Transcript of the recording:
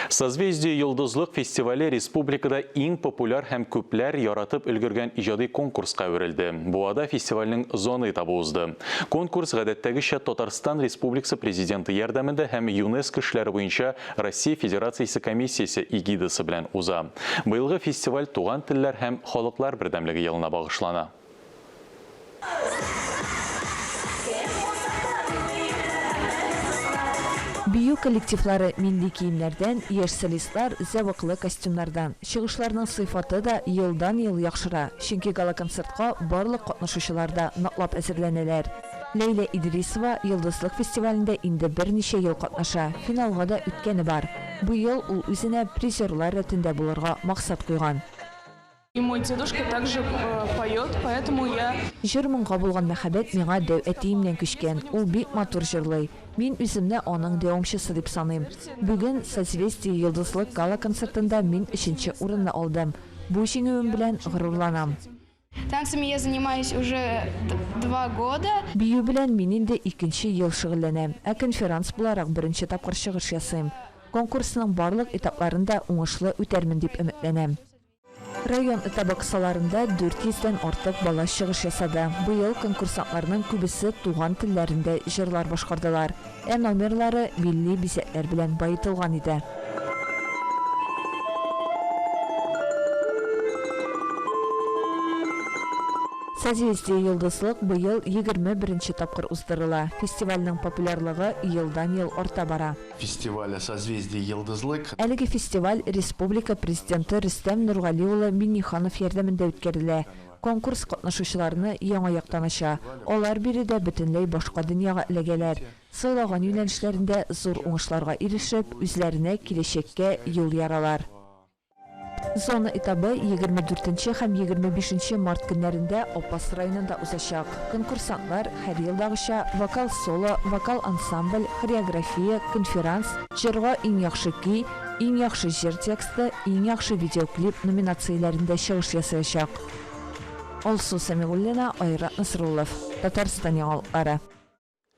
Созвездие йылдызлык фестивале республикада иң популяр һәм күпләр яратып өлгергән иҗади конкурска әверелде. Буада фестивальнең зоны этабы узды. Конкурс гадәттәгечә Татарстан Республикасы президенты ярдәмендә һәм ЮНЕСКО эшләре буенча Россия Федерациясе комиссиясе эгидасы белән уза. Быелгы фестиваль туган телләр һәм халыклар бердәмлеге елына багышлана. Бию коллективлары милли киемнәрдән, яшь солистлар зәвыклы костюмнардан. Чыгышларның сыйфаты да елдан-ел яхшыра. Чөнки гала-концертка барлык катнашучылар да ныклап әзерләнәләр. Ләйлә Идрисова йылдызлык фестивалендә инде берничә ел катнаша. Финалга да үткәне бар. Бу ел ул үзенә призерлар рәтендә булырга максат куйган. И мой дедушка также поет, поэтому я... Җыр моңга булган мәхәббәт миңа дәү-әтиемнән күчкән. Ул бик матур җырлый. Мин үземне аның дәвамчысы дип саныйм. Бүген Созвездие йылдызлык гала-концертында мин 3нче урынны алдым. Бу җиңүем белән горурланам. Танцами я занимаюсь уже 2 года. Бию белән мин инде 2нче ел шөгыльләнәм. Ә конференц буларак 1нче тапкыр чыгыш ясыйм. Конкурсның барлык этапларында уңышлы үтәрмен дип өметләнәм. Район этабы кысаларында 400-дән артык бала чыгыш ясады. Быел конкурсантларның күбесе туган телләрендә җырлар башкардылар. Ә номерлары милли бизәкләр белән баетылган иде. Созвездие йылдызлык быел 21нче тапкыр уздырыла. Фестивальнең популярлыгы елдан-ел арта бара. Фестиваля Созвездие йылдызлык. Әлеге фестиваль республика президенты Рөстәм Нургали улы Миңнеханов ярдәмендә үткәрелә. Конкурс катнашучыларны яңа яктан ача. Алар биредә бөтенләй башка дөньяга эләгәләр. Сайлаган юнәлешләрендә зур уңышларга ирешеп, үзләренә киләчәккә юл яралар. Зона этабы 24 һәм 25 март көннәрендә Опас районында узачак. Конкурсантлар һәр елдагыча вокал соло, вокал ансамбль, хореография, конферанс, җырга иң яхшы көй, иң яхшы җыр тексты, иң яхшы видеоклип номинацияләрендә чыгыш ясаячак. Алсу Самигуллина, Айрат Насруллов, Татарстан яңалыклары.